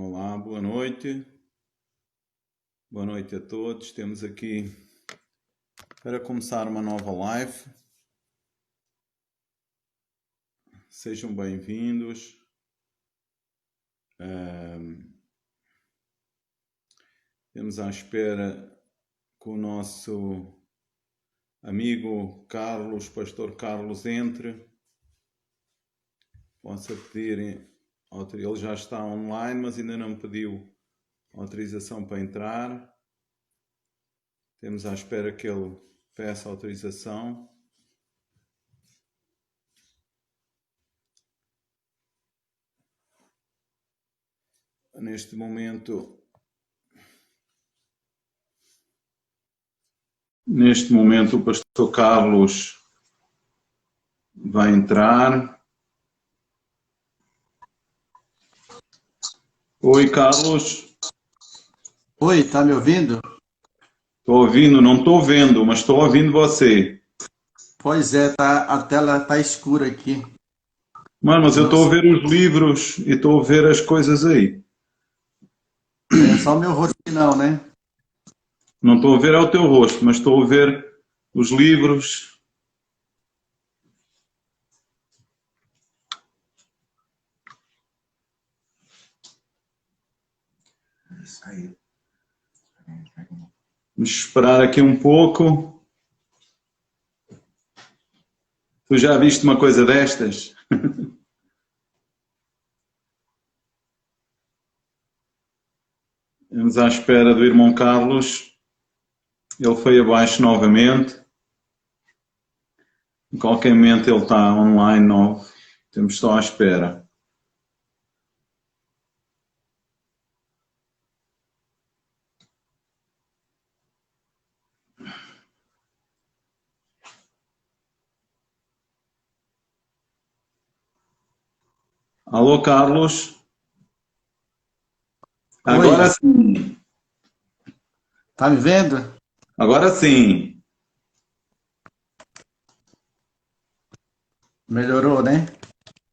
Olá, boa noite. Boa noite a todos. Temos aqui para começar uma nova live. Sejam bem-vindos. Temos à espera que o nosso amigo Carlos, pastor Carlos, entre. Possa pedir, ele já está online, mas ainda não pediu autorização para entrar. Temos à espera que ele peça autorização. Neste momento o pastor Carlos vai entrar. Oi, Carlos. Oi, tá me ouvindo? Estou ouvindo, não estou vendo, mas estou ouvindo você. Pois é, a tela tá escura aqui. Mano, mas eu estou a ver os livros e estou a ver as coisas aí. É só o meu rosto que não, né? Não estou a ver o teu rosto, mas estou a ver os livros. Vamos esperar aqui um pouco. Tu já viste uma coisa destas? Estamos à espera do irmão Carlos. Ele foi abaixo novamente. Em qualquer momento ele está online novo. Temos só à espera. Alô, Carlos? Agora Oi. sim. Tá me vendo? Agora sim. Melhorou, né?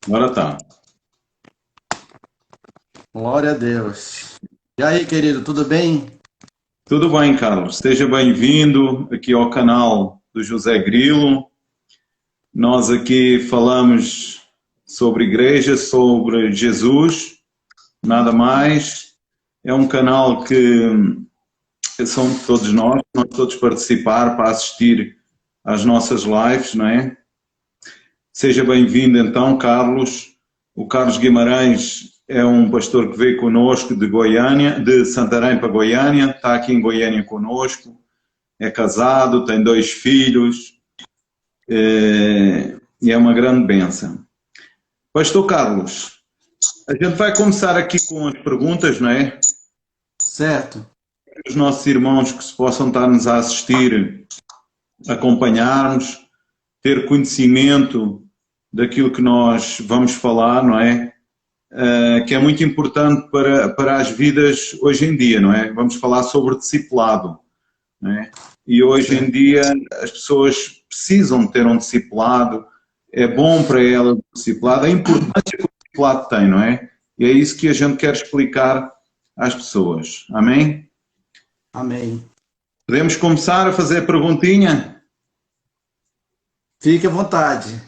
Agora tá. Glória a Deus. E aí, querido, tudo bem? Tudo bem, Carlos. Seja bem-vindo aqui ao canal do José Grilo. Nós aqui falamos sobre igreja, sobre Jesus, nada mais. É um canal que são todos nós todos participar para assistir às nossas lives, não é? Seja bem-vindo então, Carlos. O Carlos Guimarães é um pastor que veio conosco de Goiânia, de Santarém para Goiânia, está aqui em Goiânia conosco, é casado, tem 2 filhos, e é uma grande bênção. Pastor Carlos, a gente vai começar aqui com as perguntas, não é? Certo. Os nossos irmãos que se possam estar-nos a assistir, acompanhar-nos, ter conhecimento daquilo que nós vamos falar, não é? Que é muito importante para as vidas hoje em dia, não é? Vamos falar sobre discipulado, não é? E hoje em dia as pessoas precisam ter um discipulado, é bom para elas o discipulado, a importância que o discipulado tem, não é? E é isso que a gente quer explicar às pessoas. Amém? Amém. Podemos começar a fazer a perguntinha? Fique à vontade.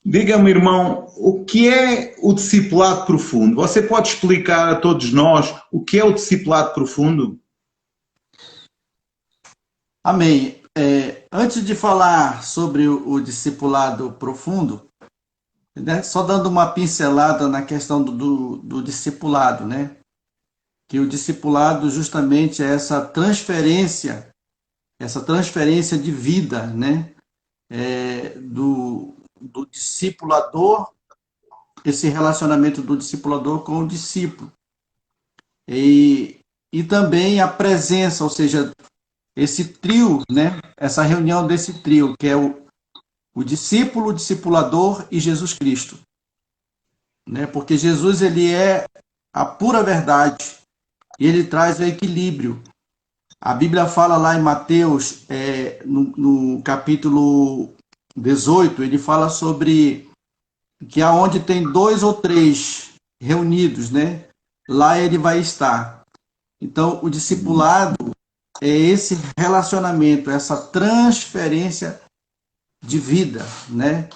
Diga-me, irmão, o que é o discipulado profundo? Você pode explicar a todos nós o que é o discipulado profundo? Amém. Antes de falar sobre o discipulado profundo, né, só dando uma pincelada na questão do discipulado, né? Que o discipulado justamente é essa transferência de vida, né? Do discipulador, esse relacionamento do discipulador com o discípulo. E também a presença, ou seja, esse trio, né? Essa reunião desse trio, que é o discípulo, o discipulador e Jesus Cristo. Né? Porque Jesus, ele é a pura verdade e ele traz o equilíbrio. A Bíblia fala lá em Mateus, no capítulo 18, ele fala sobre que aonde tem 2 ou 3 reunidos, né? lá ele vai estar. Então, o discipulado é esse relacionamento, essa transferência de vida, né?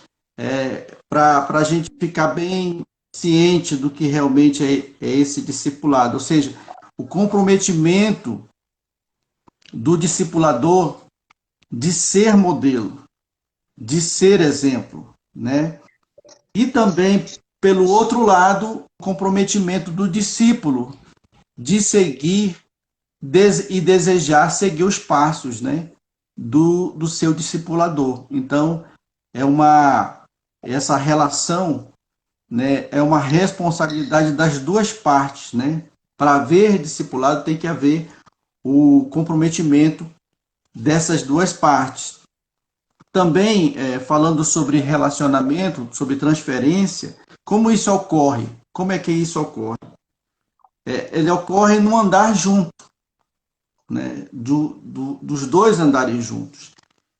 Para a gente ficar bem ciente do que realmente é esse discipulado, ou seja, o comprometimento do discipulador de ser modelo, de ser exemplo, né? E também, pelo outro lado, o comprometimento do discípulo de seguir e desejar seguir os passos, né, do seu discipulador. Então, essa relação, né, é uma responsabilidade das duas partes, né? Para haver discipulado tem que haver o comprometimento dessas duas partes. Também, falando sobre relacionamento, sobre transferência, como isso ocorre? Como é que isso ocorre? Ele ocorre no andar junto, né? Dos dois andarem juntos.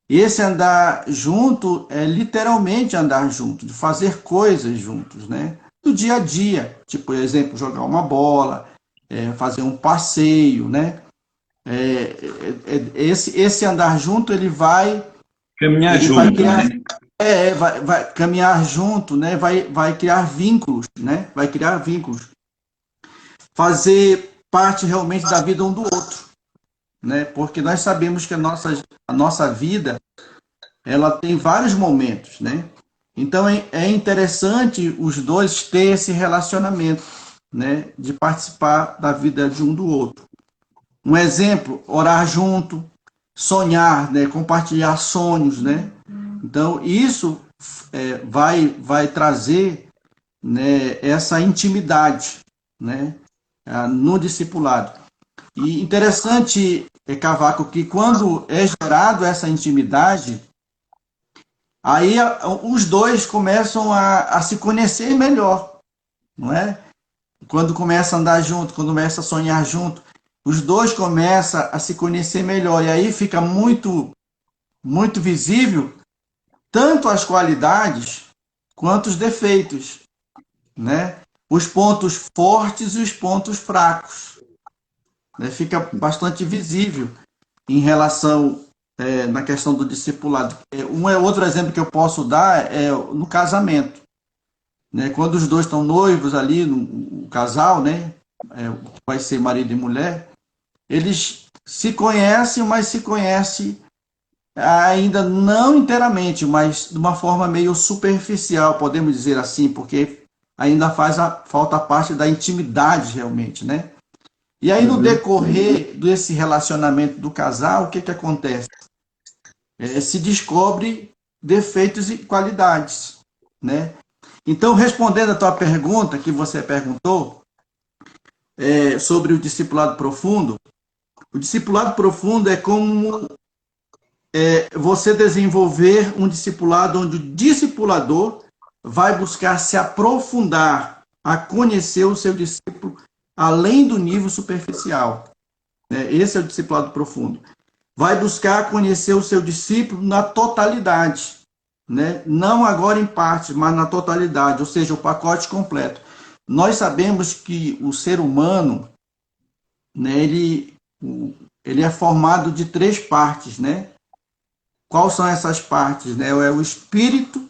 Esse andar junto é literalmente andar junto, de fazer coisas juntos, né? Do dia a dia, tipo, por exemplo, jogar uma bola, fazer um passeio, né? Esse andar junto Caminhar ele vai junto, criar, né? vai caminhar junto, né? Vai criar vínculos, né? Vai criar vínculos, fazer parte realmente da vida um do outro, né? Porque nós sabemos que a nossa vida ela tem vários momentos, né? Então é interessante os dois ter esse relacionamento, né? De participar da vida de um do outro. Um exemplo, orar junto, sonhar, né? Compartilhar sonhos, né? Então isso vai trazer, né? Essa intimidade, né? No discipulado. E interessante, Cavaco, que quando é gerado essa intimidade, aí os dois começam a se conhecer melhor, não é? Quando começa a andar junto, quando começa a sonhar junto, os dois começam a se conhecer melhor. E aí fica muito, muito visível tanto as qualidades quanto os defeitos, né? Os pontos fortes e os pontos fracos, né? Fica bastante visível em relação na questão do discipulado. Outro exemplo que eu posso dar é no casamento, né? Quando os dois estão noivos ali, no casal, né? Vai ser marido e mulher, eles se conhecem, mas se conhecem ainda não inteiramente, mas de uma forma meio superficial, podemos dizer assim, porque ainda falta a parte da intimidade realmente, né? E aí, no decorrer desse relacionamento do casal, o que que acontece? Se descobre defeitos e qualidades, né? Então, respondendo a tua pergunta que você perguntou sobre o discipulado profundo, o discipulado profundo é como você desenvolver um discipulado onde o discipulador vai buscar se aprofundar a conhecer o seu discípulo além do nível superficial. Esse é o discipulado profundo. Vai buscar conhecer o seu discípulo na totalidade, né? Não agora em partes, mas na totalidade, ou seja, o pacote completo. Nós sabemos que o ser humano, né, ele é formado de três partes, né? Quais são essas partes? Né? É o espírito,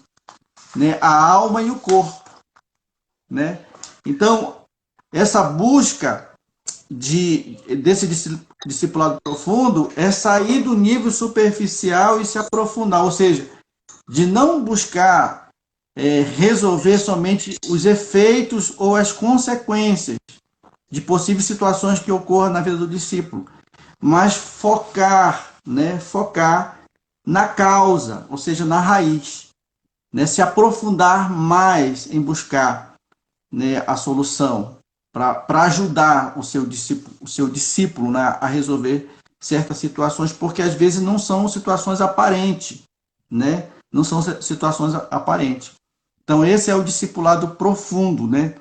né, a alma e o corpo, né? Então, essa busca desse discipulado profundo é sair do nível superficial e se aprofundar, ou seja, de não buscar resolver somente os efeitos ou as consequências de possíveis situações que ocorram na vida do discípulo, mas focar, né, focar na causa, ou seja, na raiz, né, se aprofundar mais em buscar, né, a solução para ajudar o seu discípulo, né, a resolver certas situações, porque às vezes não são situações aparentes, né? Não são situações aparentes. Então esse é o discipulado profundo, né?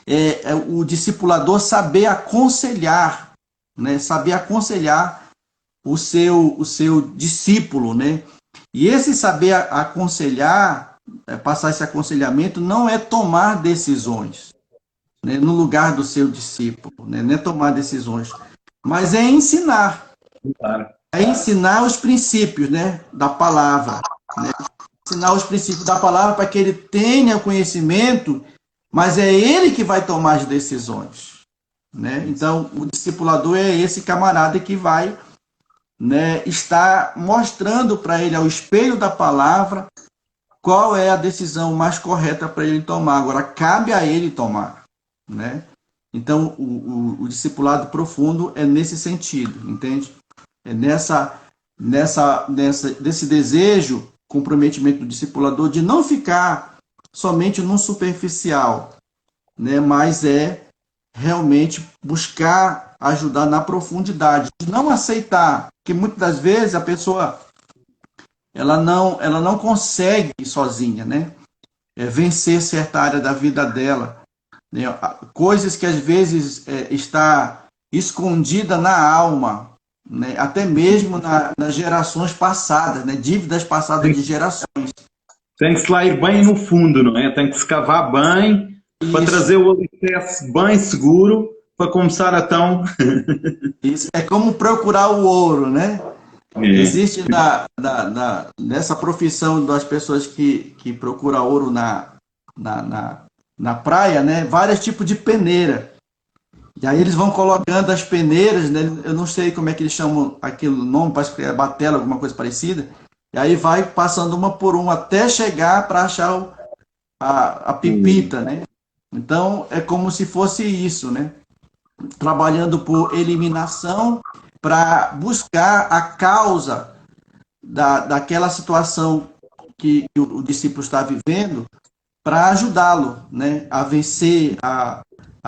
É o discipulador saber aconselhar, né? Saber aconselhar o seu discípulo, né? E esse saber aconselhar, passar esse aconselhamento, não é tomar decisões, né, no lugar do seu discípulo, né? Não é tomar decisões, mas é ensinar. Claro. É ensinar os princípios, né, da palavra, né? Ensinar os princípios da palavra para que ele tenha conhecimento, mas é ele que vai tomar as decisões, né? Então, o discipulador é esse camarada que vai, né, estar mostrando para ele, ao espelho da palavra, qual é a decisão mais correta para ele tomar. Agora, cabe a ele tomar, né? Então, o discipulado profundo é nesse sentido, entende? É desse desejo, comprometimento do discipulador de não ficar somente no superficial, né? Mas é realmente buscar ajudar na profundidade, de não aceitar, que muitas das vezes a pessoa ela não consegue sozinha, né? Vencer certa área da vida dela, né? Coisas que às vezes está escondida na alma, né? Até mesmo nas gerações passadas, né? Dívidas passadas de gerações. Tem que se lá ir bem no fundo, não é? Tem que se cavar bem para Isso, trazer o alicerce bem seguro para começar a tão. isso é como procurar o ouro, né? É, Existe nessa profissão das pessoas que procuram ouro na praia, né? Vários tipos de peneira. E aí eles vão colocando as peneiras, né? Eu não sei como é que eles chamam aquele nome, parece que é batela, alguma coisa parecida. E aí vai passando uma por uma até chegar para achar a pepita, né? Então é como se fosse isso, né? Trabalhando por eliminação para buscar a causa daquela situação que o discípulo está vivendo para ajudá-lo, né, a vencer, a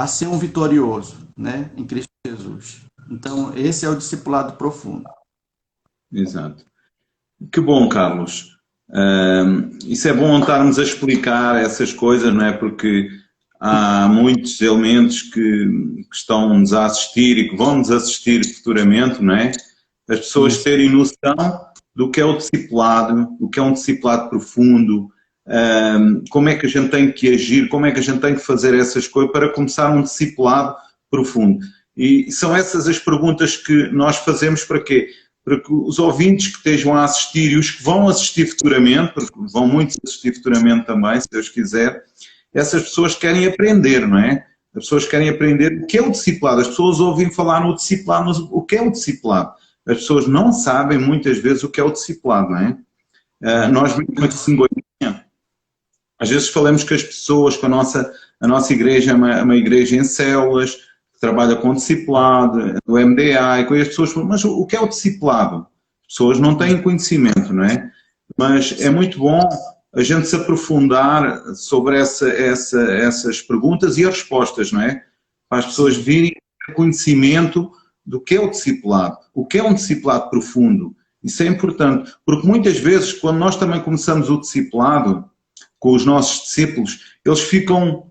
ser um vitorioso, né, em Cristo Jesus. Então, esse é o discipulado profundo. exato. Que bom, Carlos. Isso é bom estarmos a explicar essas coisas, não é? Porque há muitos elementos que estão-nos a assistir e que vão-nos assistir futuramente, não é? As pessoas terem noção do que é o discipulado, o que é um discipulado profundo, como é que a gente tem que agir, como é que a gente tem que fazer essas coisas para começar um discipulado profundo. E são essas as perguntas que nós fazemos para quê? Para que os ouvintes que estejam a assistir e os que vão assistir futuramente, porque vão muitos assistir futuramente também, se Deus quiser, essas pessoas querem aprender, não é? As pessoas querem aprender o que é o discipulado. As pessoas ouvem falar no discipulado, mas o que é o discipulado? As pessoas não sabem muitas vezes o que é o discipulado, não é? Nós mesmo aqui em Goiânia, às vezes falamos que as pessoas, que a nossa igreja é uma igreja em células, que trabalha com discipulado, do MDA, e com as pessoas falam, mas o que é o discipulado? As pessoas não têm conhecimento, não é? Mas é muito bom a gente se aprofundar sobre essas perguntas e as respostas, não é? Para as pessoas virem ter conhecimento do que é o discipulado, o que é um discipulado profundo. Isso é importante, porque muitas vezes, quando nós também começamos o discipulado com os nossos discípulos, eles ficam,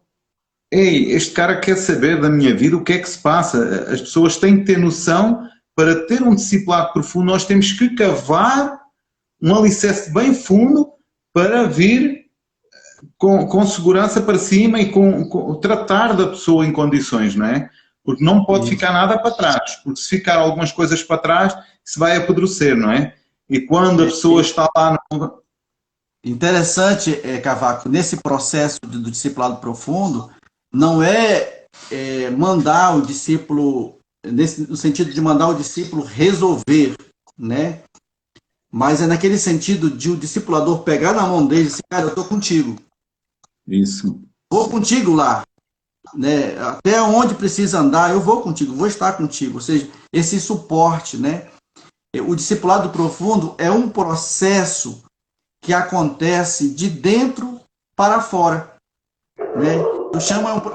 ei, este cara quer saber da minha vida, o que é que se passa? As pessoas têm que ter noção, para ter um discipulado profundo, nós temos que cavar um alicerce bem fundo para vir com segurança para cima e com tratar da pessoa em condições, não é? Porque não pode ficar nada para trás, porque se ficar algumas coisas para trás, isso vai apodrecer, não é? E quando a pessoa está lá... Interessante, Cavaco, nesse processo do discipulado profundo, não mandar o discípulo, no sentido de mandar o discípulo resolver, né? Mas é naquele sentido de o discipulador pegar na mão dele e dizer, cara, eu estou contigo. Isso. Vou contigo lá. Né? Até onde precisa andar, eu vou contigo, vou estar contigo. Ou seja, esse suporte, né? O discipulado profundo é um processo que acontece de dentro para fora, né?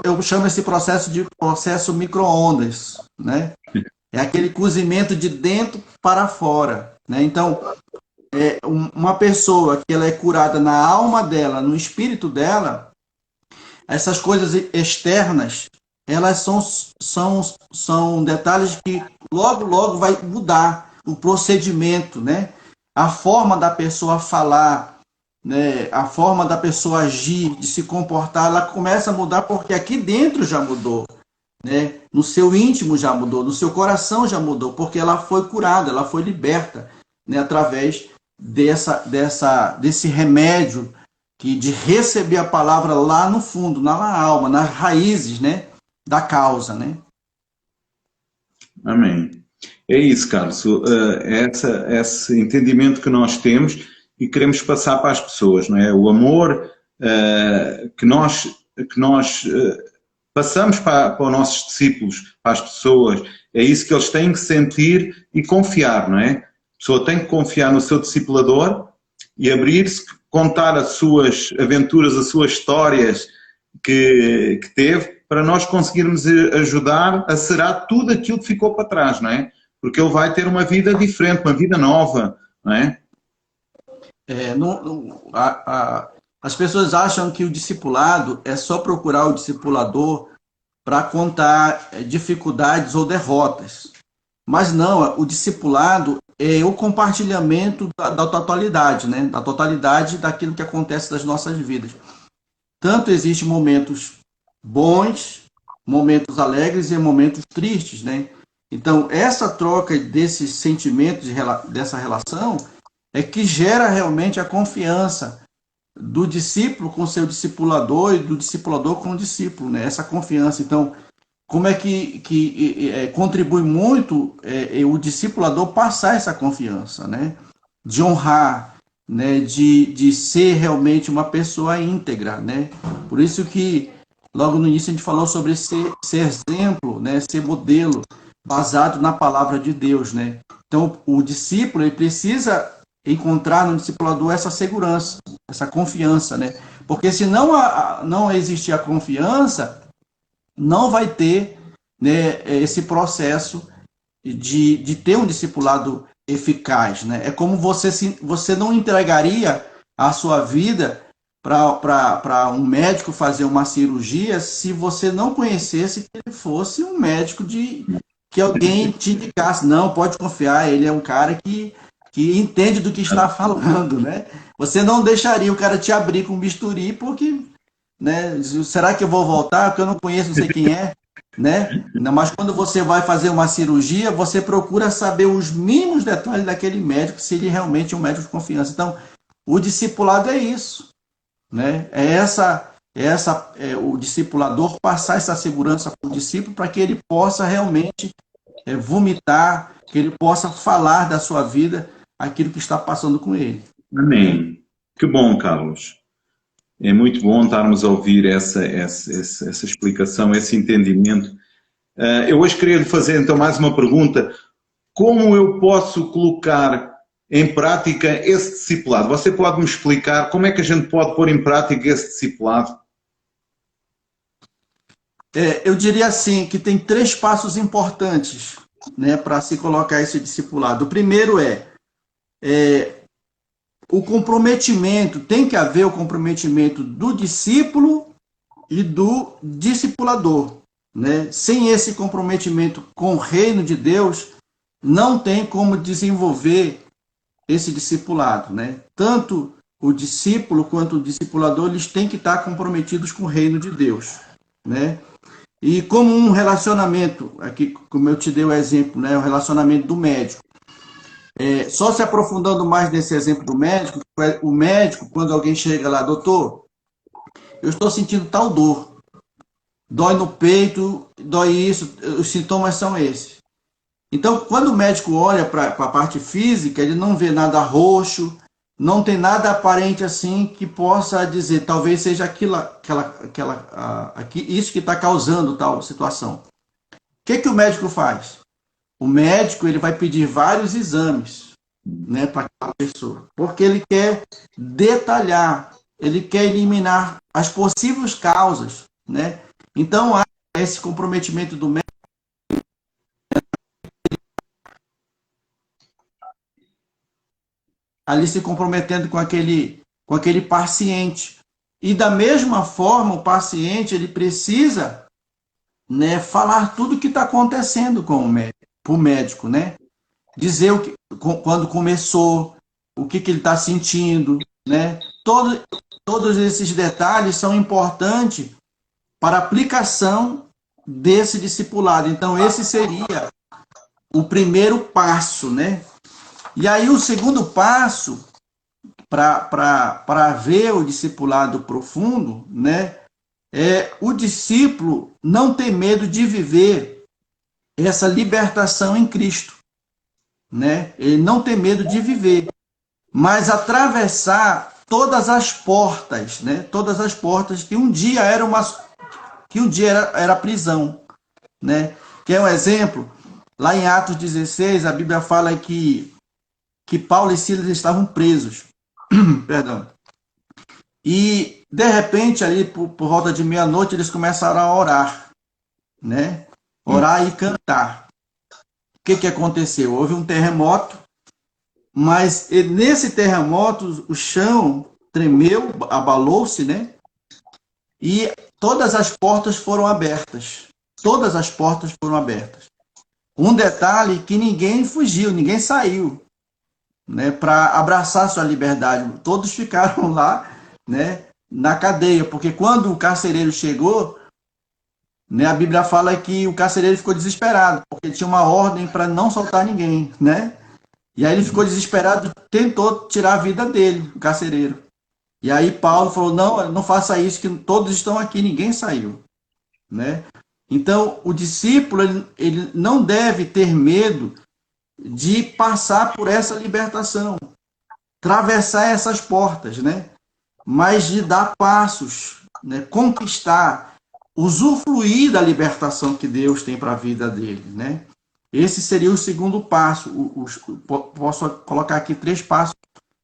Eu chamo esse processo de processo micro-ondas, né? É aquele cozimento de dentro para fora, né? Então, uma pessoa que ela é curada na alma dela, no espírito dela, essas coisas externas, elas são detalhes que logo vai mudar o procedimento, né? A forma da pessoa falar, né, a forma da pessoa agir, de se comportar, ela começa a mudar porque aqui dentro já mudou, né? No seu íntimo já mudou, no seu coração já mudou, porque ela foi curada, ela foi liberta, né, através desse remédio de receber a palavra lá no fundo, na alma, nas raízes, né, da causa, né? Amém. É isso, Carlos. Esse entendimento que nós temos e queremos passar para as pessoas, não é? O amor que nós passamos para os nossos discípulos, para as pessoas, é isso que eles têm que sentir e confiar, não é? A pessoa tem que confiar no seu discipulador e abrir-se, contar as suas aventuras, as suas histórias que teve, para nós conseguirmos ajudar a sarar tudo aquilo que ficou para trás, não é? Porque ele vai ter uma vida diferente, uma vida nova, não é? As pessoas acham que o discipulado é só procurar o discipulador para contar dificuldades ou derrotas. Mas não, o discipulado é o compartilhamento da totalidade, né? Da totalidade daquilo que acontece nas nossas vidas. Tanto existem momentos bons, momentos alegres e momentos tristes, né? Então, essa troca desses sentimentos, dessa relação, é que gera realmente a confiança do discípulo com seu discipulador e do discipulador com o discípulo, né? Essa confiança. Então, como é que contribui muito o discipulador passar essa confiança, né? De honrar, né? De ser realmente uma pessoa íntegra, né? Por isso que logo no início a gente falou sobre ser exemplo, né? Ser modelo, baseado na palavra de Deus, né? Então, o discípulo ele precisa encontrar no discipulador essa segurança, essa confiança, né? Porque se não existir a confiança, não vai ter, né, esse processo de ter um discipulado eficaz, né? É como você não entregaria a sua vida para um médico fazer uma cirurgia se você não conhecesse que ele fosse um médico que alguém te indicasse. Não, pode confiar, ele é um cara que entende do que está falando, né? Você não deixaria o cara te abrir com bisturi porque, né? Será que eu vou voltar? Porque eu não conheço, não sei quem é, né? Mas quando você vai fazer uma cirurgia, você procura saber os mínimos detalhes daquele médico, se ele realmente é um médico de confiança. Então, o discipulado é isso, né? O discipulador passar essa segurança para o discípulo para que ele possa realmente vomitar, que ele possa falar da sua vida aquilo que está passando com ele. Amém. Que bom, Carlos. É muito bom estarmos a ouvir essa explicação, esse entendimento. Eu hoje queria lhe fazer então mais uma pergunta. Como eu posso colocar em prática esse discipulado? Você pode me explicar como é que a gente pode pôr em prática esse discipulado? Eu diria assim, que tem 3 passos importantes, né, para se colocar esse discipulado. O primeiro é o comprometimento, tem que haver o comprometimento do discípulo e do discipulador, né? Sem esse comprometimento com o reino de Deus, não tem como desenvolver esse discipulado, né? Tanto o discípulo quanto o discipulador, eles têm que estar comprometidos com o reino de Deus, né? E como um relacionamento, aqui como eu te dei o exemplo, né, o relacionamento do médico. Só se aprofundando mais nesse exemplo do médico, o médico, quando alguém chega lá, doutor, eu estou sentindo tal dor, dói no peito, dói isso, os sintomas são esses. Então, quando o médico olha para a parte física, ele não vê nada roxo, não tem nada aparente assim que possa dizer, talvez seja isso que está causando tal situação. O que o médico faz? O médico ele vai pedir vários exames, né, para aquela pessoa, porque ele quer detalhar, ele quer eliminar as possíveis causas, né? Então há esse comprometimento do médico ali se comprometendo com aquele paciente. E da mesma forma, o paciente ele precisa, né, falar tudo o que está acontecendo com o médico, né? Dizer quando começou, o que ele está sentindo, né? todos esses detalhes são importantes para a aplicação desse discipulado. Então, esse seria o primeiro passo, né? E aí, o segundo passo, para ver o discipulado profundo, né? É o discípulo não ter medo de viver essa libertação em Cristo, né? Ele não tem medo de viver, mas atravessar todas as portas, né? Todas as portas que um dia era prisão, né? Que é um exemplo, lá em Atos 16, a Bíblia fala que Paulo e Silas estavam presos. Perdão. E, de repente, ali por volta de meia-noite, eles começaram a orar, né? Orar e cantar. O que aconteceu? Houve um terremoto, mas nesse terremoto o chão tremeu, abalou-se, né? E todas as portas foram abertas. Todas as portas foram abertas. Um detalhe que ninguém fugiu, ninguém saiu, né, para abraçar sua liberdade. Todos ficaram lá, né, na cadeia, porque quando o carcereiro chegou, né, a Bíblia fala que o carcereiro ficou desesperado, porque tinha uma ordem para não soltar ninguém, né? E aí ele ficou desesperado, tentou tirar a vida dele, o carcereiro. E aí Paulo falou: não, não faça isso, que todos estão aqui, ninguém saiu, né? Então, o discípulo, ele não deve ter medo de passar por essa libertação, atravessar essas portas, né? Mas de dar passos, né? Conquistar, usufruir da libertação que Deus tem para a vida dele, né? Esse seria o segundo passo. Posso colocar aqui 3 passos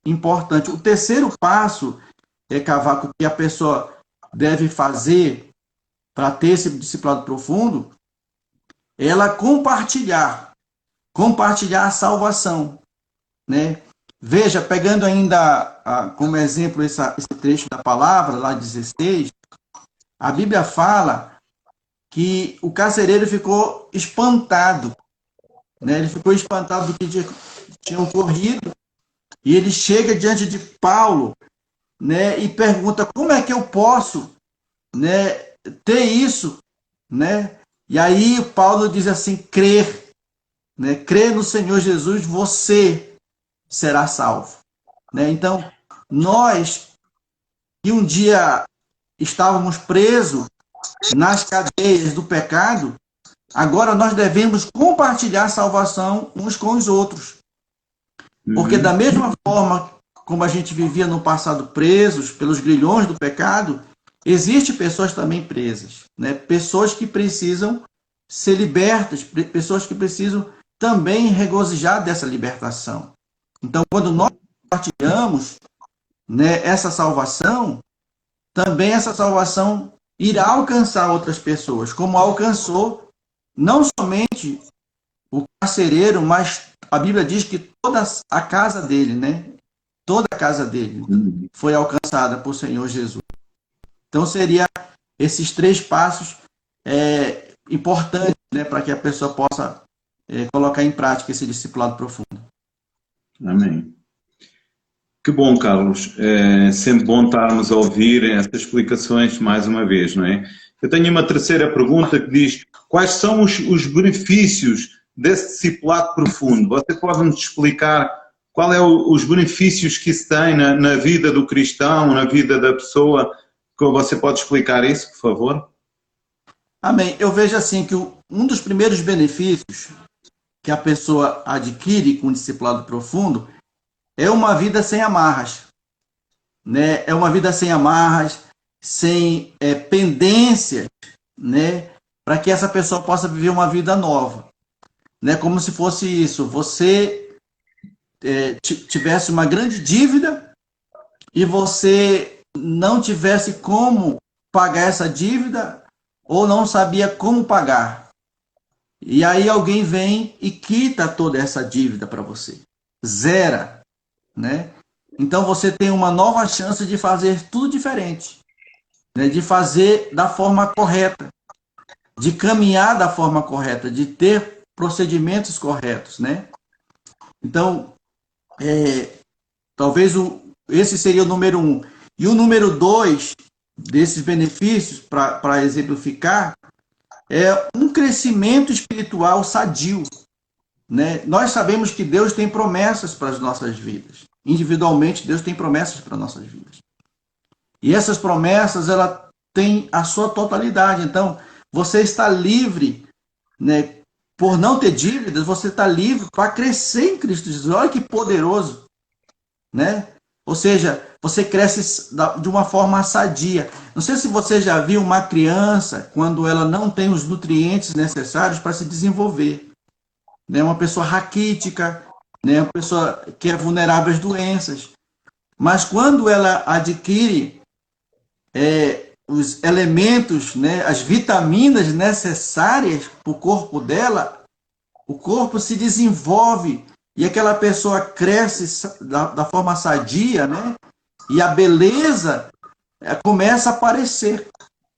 importantes. O terceiro passo, Cavaco, que a pessoa deve fazer para ter esse discipulado profundo, ela compartilhar a salvação, né? Veja, pegando ainda como exemplo esse trecho da palavra, lá 16, a Bíblia fala que o carcereiro ficou espantado, né? Ele ficou espantado do que tinha ocorrido, e ele chega diante de Paulo, né, e pergunta: como é que eu posso, né, ter isso, né? E aí Paulo diz assim: crer, né? Crer no Senhor Jesus, você será salvo, né? Então, nós que um dia estávamos presos nas cadeias do pecado, agora nós devemos compartilhar a salvação uns com os outros. Porque da mesma forma como a gente vivia no passado presos pelos grilhões do pecado, existem pessoas também presas, né? Pessoas que precisam ser libertas, pessoas que precisam também regozijar dessa libertação. Então, quando nós compartilhamos, né, essa salvação, também essa salvação irá alcançar outras pessoas, como alcançou não somente o carcereiro, mas a Bíblia diz que toda a casa dele, né? Toda a casa dele foi alcançada por Senhor Jesus. Então, seria esses 3 passos importantes, né, para que a pessoa possa colocar em prática esse discipulado profundo. Amém. Que bom, Carlos. É sempre bom estarmos a ouvir essas explicações mais uma vez, não é? Eu tenho uma terceira pergunta que diz: quais são os benefícios desse discipulado profundo? Você pode nos explicar qual é os benefícios que isso tem na vida do cristão, na vida da pessoa? Você pode explicar isso, por favor? Amém. Eu vejo assim que um dos primeiros benefícios que a pessoa adquire com o discipulado profundo é uma vida sem amarras, né? É uma vida sem amarras, sem pendências, né? Para que essa pessoa possa viver uma vida nova, né? Como se fosse isso: você tivesse uma grande dívida e você não tivesse como pagar essa dívida ou não sabia como pagar. E aí alguém vem e quita toda essa dívida para você. Zera, né? Então você tem uma nova chance de fazer tudo diferente, né? De fazer da forma correta, de caminhar da forma correta, de ter procedimentos corretos, né? Então, talvez esse seria o número 1. E o número 2 desses benefícios, para exemplificar, é um crescimento espiritual sadio, né? Nós sabemos que Deus tem promessas para as nossas vidas. Individualmente, Deus tem promessas para as nossas vidas. E essas promessas, ela tem a sua totalidade. Então, você está livre, né? Por não ter dívidas, você está livre para crescer em Cristo Jesus. Olha que poderoso, né? Ou seja, você cresce de uma forma sadia. Não sei se você já viu uma criança quando ela não tem os nutrientes necessários para se desenvolver, né? Uma pessoa raquítica, né? Uma pessoa que é vulnerável às doenças. Mas quando ela adquire os elementos, né? As vitaminas necessárias para o corpo dela, o corpo se desenvolve e aquela pessoa cresce da forma sadia, né? E a beleza começa a aparecer,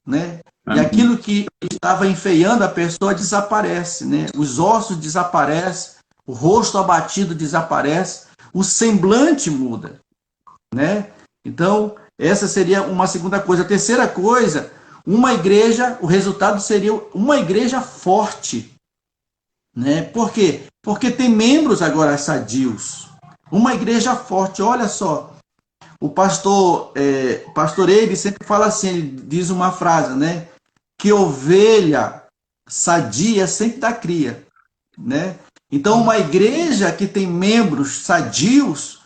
né? E aquilo que estava enfeiando a pessoa desaparece, né? Os ossos desaparecem, o rosto abatido desaparece, o semblante muda, né? Então, essa seria uma segunda coisa. A terceira coisa, uma igreja, o resultado seria uma igreja forte, né? Por quê? Porque tem membros agora sadios. Uma igreja forte, olha só. O pastor Eibe sempre fala assim, ele diz uma frase, né? Que ovelha sadia sempre dá cria, né? Então, uma igreja que tem membros sadios,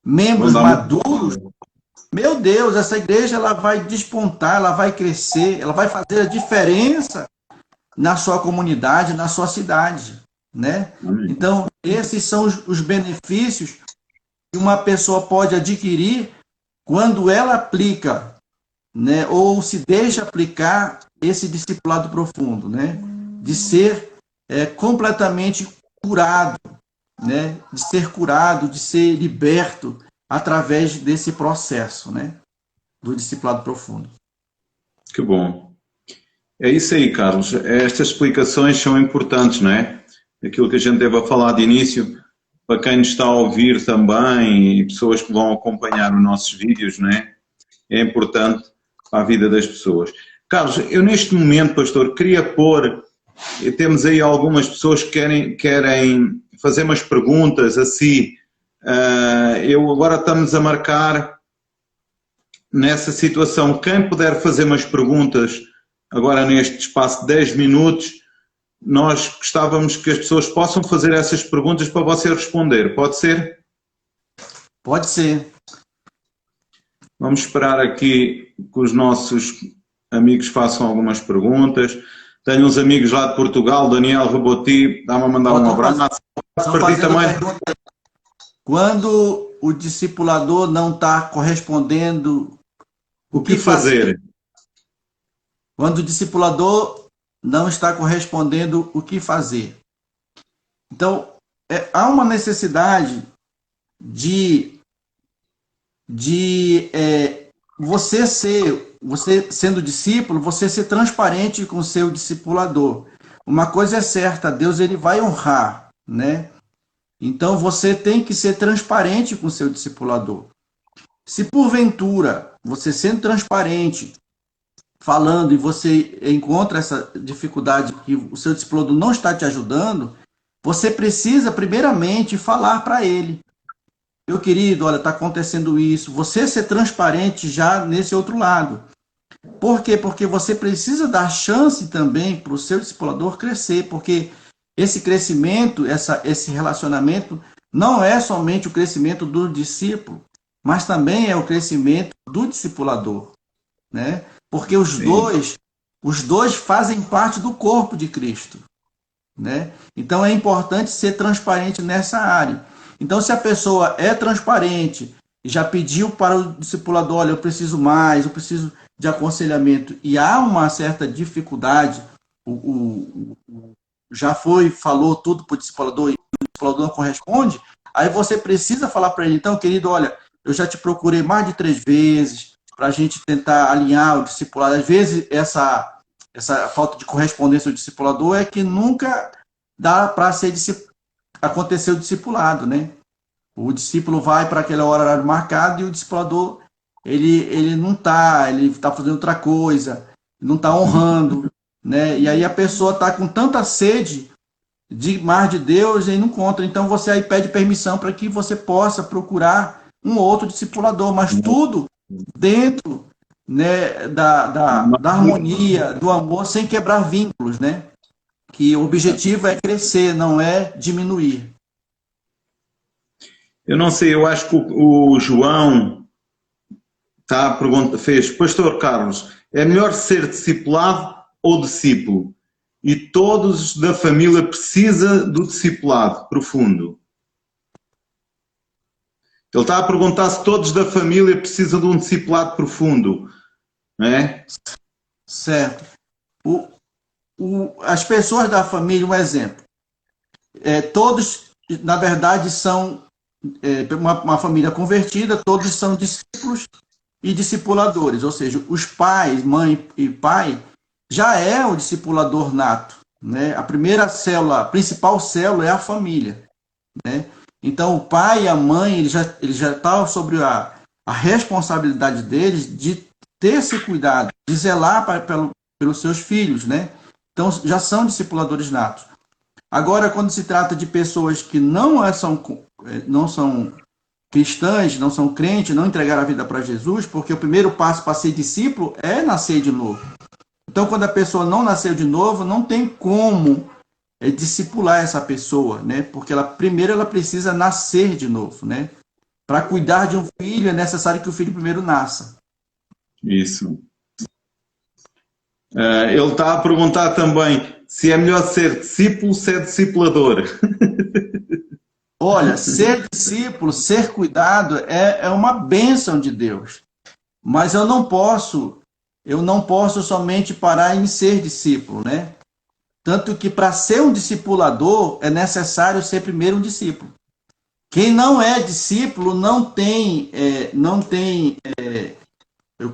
membros maduros, meu Deus, essa igreja ela vai despontar, ela vai crescer, ela vai fazer a diferença na sua comunidade, na sua cidade, né? Então, esses são os benefícios que uma pessoa pode adquirir quando ela aplica, né, ou se deixa aplicar esse discipulado profundo, né, de ser completamente curado, né, de ser curado, de ser liberto através desse processo, né, do discipulado profundo. Que bom. É isso aí, Carlos. Estas explicações são importantes, não é? Aquilo que a gente deve falar de início, para quem nos está a ouvir também e pessoas que vão acompanhar os nossos vídeos, não é? É importante para a vida das pessoas. Carlos, eu neste momento, pastor, queria pôr, temos aí algumas pessoas que querem fazer umas perguntas assim. Eu agora estamos a marcar nessa situação. Quem puder fazer umas perguntas agora neste espaço de 10 minutos, nós gostávamos que as pessoas possam fazer essas perguntas para você responder. Pode ser? Pode ser. Vamos esperar aqui que os nossos amigos façam algumas perguntas. Tenho uns amigos lá de Portugal, Daniel Reboti, dá-me a mandar um abraço. Também. Quando o discipulador não está correspondendo, o que fazer? Quando o discipulador não está correspondendo, o que fazer? Então, há uma necessidade de você sendo discípulo, você ser transparente com o seu discipulador. Uma coisa é certa, Deus ele vai honrar, né? Então você tem que ser transparente com o seu discipulador. Se porventura você sendo transparente, falando e você encontra essa dificuldade que o seu discipulador não está te ajudando, você precisa primeiramente falar para ele. Meu querido, olha, está acontecendo isso. Você ser transparente já nesse outro lado. Por quê? Porque você precisa dar chance também para o seu discipulador crescer, porque esse crescimento, esse relacionamento, não é somente o crescimento do discípulo, mas também é o crescimento do discipulador, né? Porque os dois fazem parte do corpo de Cristo, né? Então é importante ser transparente nessa área. Então, se a pessoa é transparente e já pediu para o discipulador, olha, eu preciso mais, eu preciso de aconselhamento, e há uma certa dificuldade, falou tudo para o discipulador e o discipulador não corresponde, aí você precisa falar para ele, então, querido, olha, eu já te procurei mais de 3 vezes para a gente tentar alinhar o discipulado. Às vezes, essa falta de correspondência do discipulador é que nunca dá para acontecer o discipulado, né? O discípulo vai para aquele horário marcado e o discipulador, ele não está, ele está fazendo outra coisa, não está honrando, né? E aí a pessoa está com tanta sede de mais de Deus e não encontra. Então você aí pede permissão para que você possa procurar um outro discipulador, mas tudo dentro, né, da harmonia, do amor, sem quebrar vínculos, né? Que o objetivo é crescer, não é diminuir. Eu não sei, eu acho que o João fez, Pastor Carlos, é melhor ser discipulado ou discípulo? E todos da família precisam do discipulado profundo. Ele está a perguntar se todos da família precisam de um discipulado profundo, não é? Certo. As pessoas da família, um exemplo, todos, na verdade, são uma família convertida, todos são discípulos e discipuladores, ou seja, os pais, mãe e pai, já é o discipulador nato, né? A primeira célula, a principal célula é a família, né? Então, o pai e a mãe, ele já tá sobre a responsabilidade deles de ter esse cuidado, de zelar pelos seus filhos, né? Então, já são discipuladores natos. Agora, quando se trata de pessoas que não são cristãs, não são crentes, não entregaram a vida para Jesus, porque o primeiro passo para ser discípulo é nascer de novo. Então, quando a pessoa não nasceu de novo, não tem como discipular essa pessoa, né? Porque primeiro ela precisa nascer de novo, né? Para cuidar de um filho, é necessário que o filho primeiro nasça. Isso. Ele está a perguntar também se é melhor ser discípulo ou ser discipulador. Olha, ser discípulo, ser cuidado é uma bênção de Deus. Mas eu não posso somente parar em ser discípulo, né? Tanto que para ser um discipulador é necessário ser primeiro um discípulo. Quem não é discípulo não tem,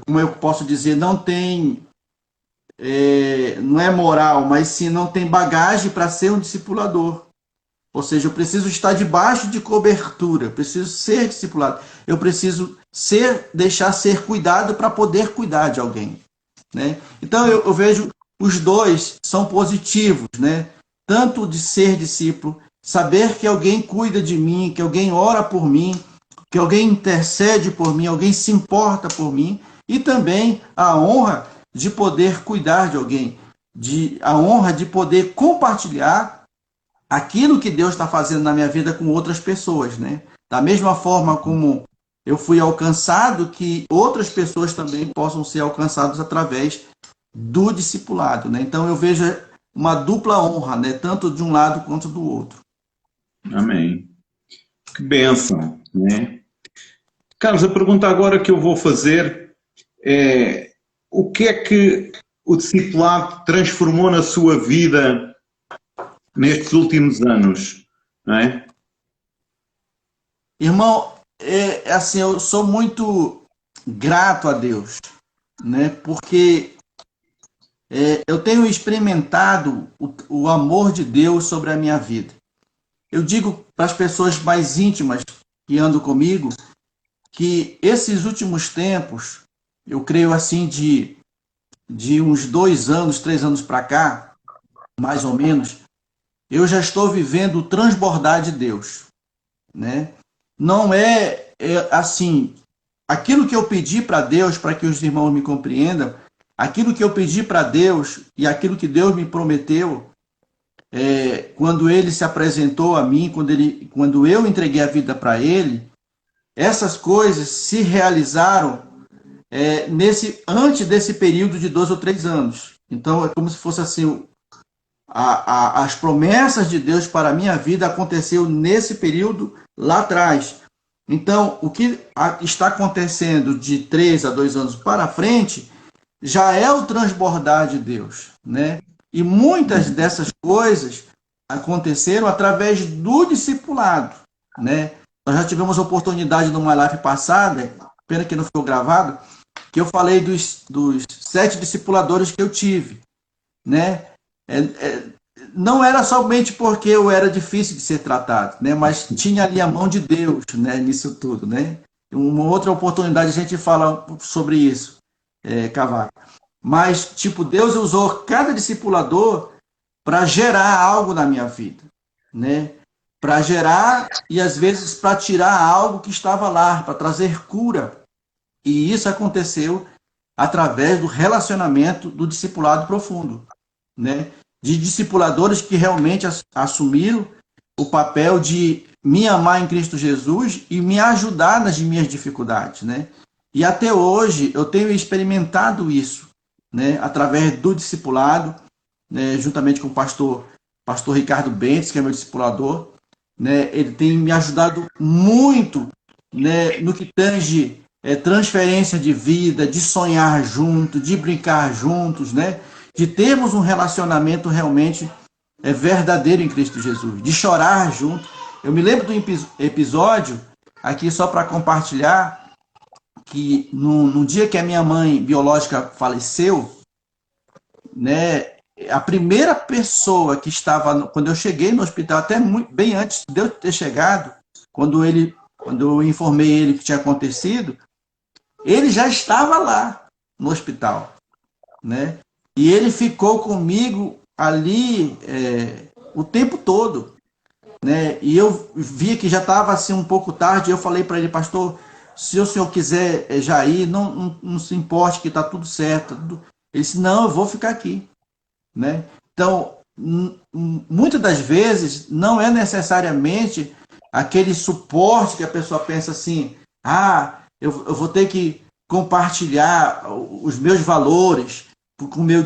como eu posso dizer, não é moral, mas sim não tem bagagem para ser um discipulador. Ou seja, eu preciso estar debaixo de cobertura, eu preciso ser discipulado, eu preciso deixar ser cuidado para poder cuidar de alguém, né? Então eu vejo os dois são positivos, né? Tanto de ser discípulo, saber que alguém cuida de mim, que alguém ora por mim, que alguém intercede por mim, alguém se importa por mim, e também a honra de poder cuidar de alguém, a honra de poder compartilhar aquilo que Deus está fazendo na minha vida com outras pessoas, né? Da mesma forma como eu fui alcançado, que outras pessoas também possam ser alcançadas através do discipulado, né? Então eu vejo uma dupla honra, né? Tanto de um lado quanto do outro. Amém. Que bênção, né? Carlos, a pergunta agora que eu vou fazer é: o que é que o discipulado transformou na sua vida nestes últimos anos, não é? Irmão, assim, eu sou muito grato a Deus, né? Porque eu tenho experimentado o amor de Deus sobre a minha vida. Eu digo para as pessoas mais íntimas que andam comigo que esses últimos tempos, eu creio assim, de uns 2 anos, 3 anos para cá, mais ou menos, eu já estou vivendo o transbordar de Deus, né? Não assim, aquilo que eu pedi para Deus, para que os irmãos me compreendam, aquilo que eu pedi para Deus e aquilo que Deus me prometeu, quando Ele se apresentou a mim, quando eu entreguei a vida para Ele, essas coisas se realizaram antes desse período de 2 ou 3 anos. Então é como se fosse assim, as promessas de Deus para a minha vida aconteceu nesse período lá atrás. Então, o que está acontecendo de 3 a 2 anos para frente já é o transbordar de Deus, né? E muitas dessas coisas aconteceram através do discipulado, né? Nós já tivemos a oportunidade numa live passada, pena que não ficou gravado, que eu falei dos 7 discipuladores que eu tive, né? não era somente porque eu era difícil de ser tratado, né? Mas tinha ali a mão de Deus, né? Nisso tudo, né? Uma outra oportunidade a gente fala sobre isso, Cavaco. Mas, tipo, Deus usou cada discipulador para gerar algo na minha vida, né? Para gerar e às vezes para tirar algo que estava lá, para trazer cura. E isso aconteceu através do relacionamento do discipulado profundo, né? De discipuladores que realmente assumiram o papel de me amar em Cristo Jesus e me ajudar nas minhas dificuldades, né? E até hoje eu tenho experimentado isso, né? Através do discipulado, né? Juntamente com o pastor Ricardo Bentes, que é meu discipulador, né? Ele tem me ajudado muito, né? No que tange transferência de vida, de sonhar junto, de brincar juntos, né? De termos um relacionamento realmente verdadeiro em Cristo Jesus, de chorar junto. Eu me lembro do episódio, aqui só para compartilhar, que no dia que a minha mãe biológica faleceu, né, a primeira pessoa que estava, quando eu cheguei no hospital, até bem antes de eu ter chegado, quando eu informei ele que tinha acontecido, ele já estava lá no hospital, né? E ele ficou comigo ali o tempo todo, né? E eu via que já estava assim um pouco tarde. Eu falei para ele, pastor, se o senhor quiser já ir, não se importe que está tudo certo. Ele disse, não, eu vou ficar aqui, né? Então, muitas das vezes não é necessariamente aquele suporte que a pessoa pensa assim, eu vou ter que compartilhar os meus valores com o meu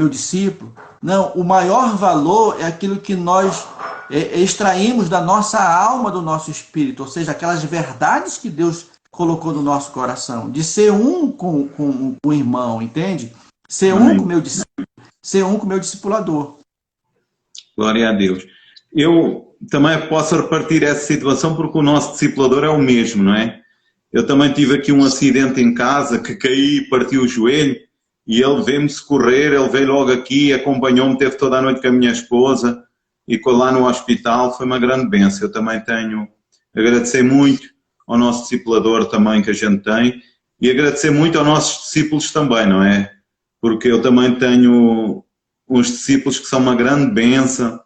discípulo. Não, o maior valor é aquilo que nós extraímos da nossa alma, do nosso espírito, ou seja, aquelas verdades que Deus colocou no nosso coração, de ser um com o irmão, entende? Ser Amém. Um com o meu discípulo, ser um com o meu discipulador. Glória a Deus. Eu também posso repartir essa situação porque o nosso discipulador é o mesmo, não é? Eu também tive aqui um acidente em casa, que caí e parti o joelho, e ele veio-me socorrer, ele veio logo aqui, acompanhou-me, teve toda a noite com a minha esposa, e lá no hospital, foi uma grande bênção. Eu também tenho, agradecer muito ao nosso discipulador também que a gente tem, e agradecer muito aos nossos discípulos também, não é? Porque eu também tenho uns discípulos que são uma grande bênção,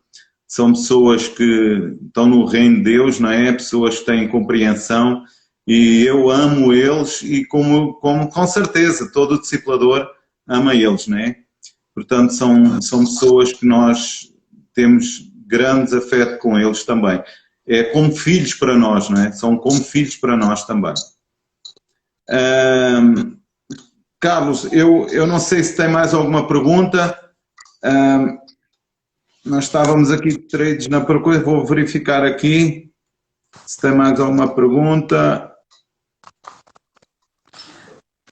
são pessoas que estão no reino de Deus, não é? Pessoas que têm compreensão, e eu amo eles, e como com certeza todo discipulador ama eles, não é? Portanto, são pessoas que nós temos grandes afeto com eles também. É como filhos para nós, não é? São como filhos para nós também. Carlos, eu não sei se tem mais alguma pergunta. Nós estávamos aqui trades na procura, vou verificar aqui se tem mais alguma pergunta.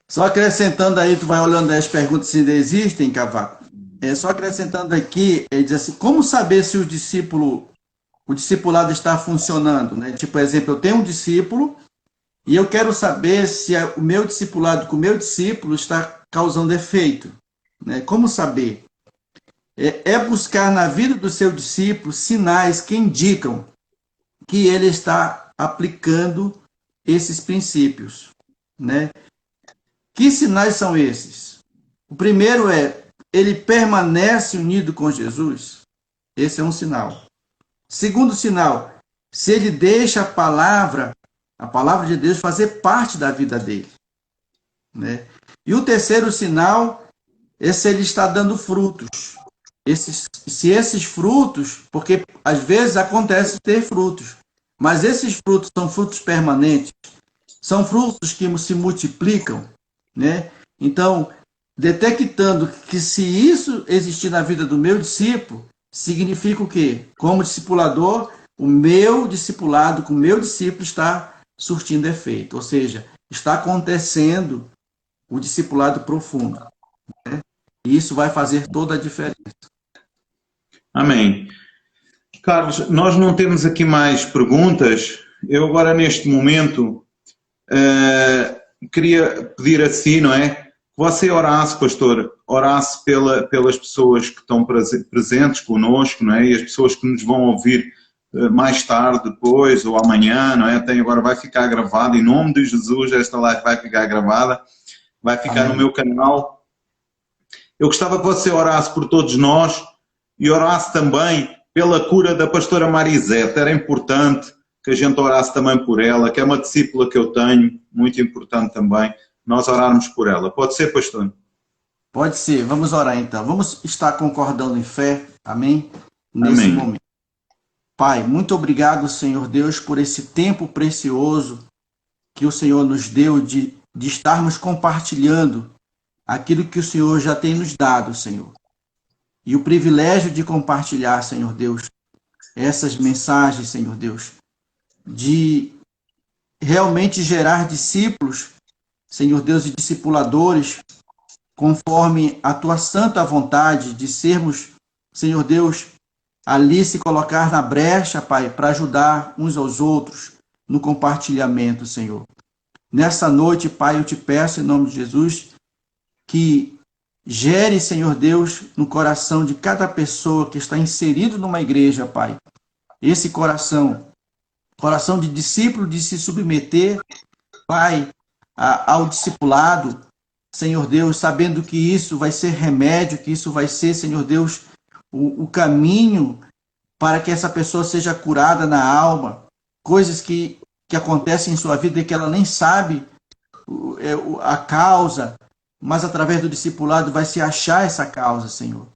Só acrescentando aí, tu vai olhando as perguntas se ainda existem, Cavaco. Só acrescentando aqui, ele diz assim, como saber se o discipulado está funcionando, né? Tipo, por exemplo, eu tenho um discípulo e eu quero saber se o meu discipulado com o meu discípulo está causando efeito, né? Como saber? É buscar na vida do seu discípulo sinais que indicam que ele está aplicando esses princípios, né? Que sinais são esses? O primeiro ele permanece unido com Jesus. Esse é um sinal. Segundo sinal, se ele deixa a palavra de Deus fazer parte da vida dele, né? E o terceiro sinal é se ele está dando frutos. Se esses frutos, porque às vezes acontece ter frutos, mas esses frutos são frutos permanentes, são frutos que se multiplicam, né? Então, detectando que se isso existir na vida do meu discípulo, significa o quê? Como discipulador, o meu discipulado com o meu discípulo está surtindo efeito, ou seja, está acontecendo o discipulado profundo, né? E isso vai fazer toda a diferença. Amém. Carlos, nós não temos aqui mais perguntas. Eu agora, neste momento, queria pedir assim, não é? você orasse, pastor, orasse pelas pessoas que estão presentes conosco, não é? E as pessoas que nos vão ouvir mais tarde, depois, ou amanhã, não é? Agora vai ficar gravada, em nome de Jesus, esta live vai ficar gravada, vai ficar Amém. No meu canal. Eu gostava que você orasse por todos nós e orasse também pela cura da pastora Marisete. Era importante que a gente orasse também por ela, que é uma discípula que eu tenho, muito importante também, nós orarmos por ela. Pode ser, pastor? Pode ser. Vamos orar então. Vamos estar concordando em fé. Amém? Nesse Amém. momento. Pai, muito obrigado, Senhor Deus, por esse tempo precioso que o Senhor nos deu de estarmos compartilhando aquilo que o Senhor já tem nos dado, Senhor. E o privilégio de compartilhar, Senhor Deus, essas mensagens, Senhor Deus, de realmente gerar discípulos, Senhor Deus, e discipuladores, conforme a tua santa vontade de sermos, Senhor Deus, ali se colocar na brecha, Pai, para ajudar uns aos outros no compartilhamento, Senhor. Nessa noite, Pai, eu te peço, em nome de Jesus, que gere, Senhor Deus, no coração de cada pessoa que está inserido numa igreja, Pai, esse coração de discípulo, de se submeter, Pai, ao discipulado, Senhor Deus, sabendo que isso vai ser remédio, que isso vai ser, Senhor Deus, o caminho para que essa pessoa seja curada na alma, coisas que acontecem em sua vida e que ela nem sabe a causa, mas através do discipulado vai se achar essa causa, Senhor.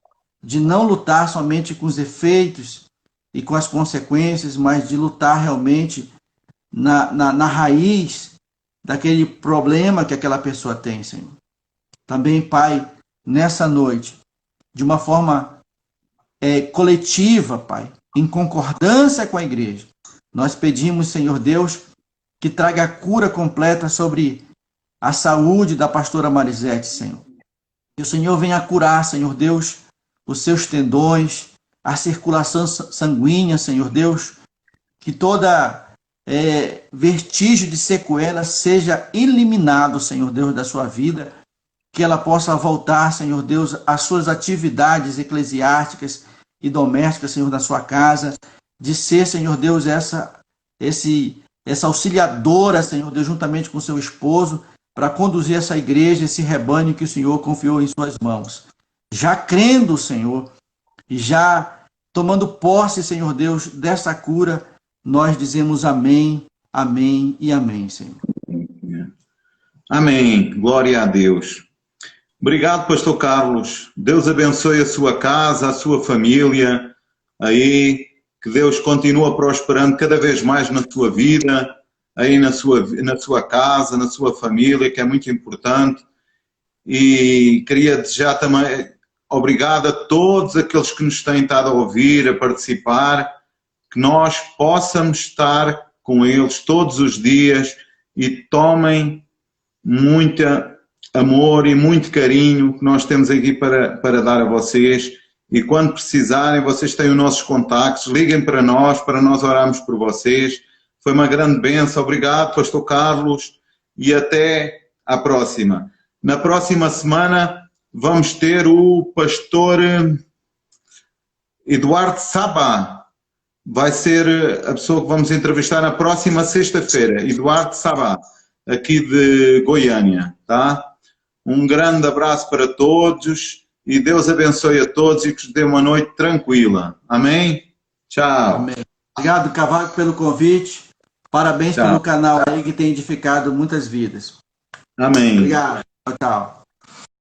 De não lutar somente com os efeitos e com as consequências, mas de lutar realmente na raiz daquele problema que aquela pessoa tem, Senhor. Também, Pai, nessa noite, de uma forma coletiva, Pai, em concordância com a igreja, nós pedimos, Senhor Deus, que traga a cura completa sobre a saúde da pastora Marisete, Senhor. Que o Senhor venha curar, Senhor Deus, os seus tendões, a circulação sanguínea, Senhor Deus, que toda vestígio de sequela seja eliminado, Senhor Deus, da sua vida, que ela possa voltar, Senhor Deus, às suas atividades eclesiásticas e domésticas, Senhor, da sua casa, de ser, Senhor Deus, essa auxiliadora, Senhor Deus, juntamente com seu esposo, para conduzir essa igreja, esse rebanho que o Senhor confiou em suas mãos. Já crendo, Senhor, e já tomando posse, Senhor Deus, dessa cura, nós dizemos amém, amém e amém, Senhor. Amém. Glória a Deus. Obrigado, pastor Carlos. Deus abençoe a sua casa, a sua família, aí, que Deus continua prosperando cada vez mais na sua vida, aí na sua casa, na sua família, que é muito importante. E queria desejar também obrigado a todos aqueles que nos têm estado a ouvir, a participar, que nós possamos estar com eles todos os dias e tomem muito amor e muito carinho que nós temos aqui para dar a vocês. E quando precisarem, vocês têm os nossos contactos, liguem para nós orarmos por vocês. Foi uma grande bênção. Obrigado, pastor Carlos, e até à próxima. Na próxima semana vamos ter o pastor Eduardo Sabá. Vai ser a pessoa que vamos entrevistar na próxima sexta-feira. Eduardo Sabá, aqui de Goiânia, tá? Um grande abraço para todos e Deus abençoe a todos e que vos dê uma noite tranquila. Amém? Tchau. Amém. Obrigado, Cavaco, pelo convite. Parabéns pelo canal aí que tem edificado muitas vidas. Amém. Obrigado. Tchau, tchau.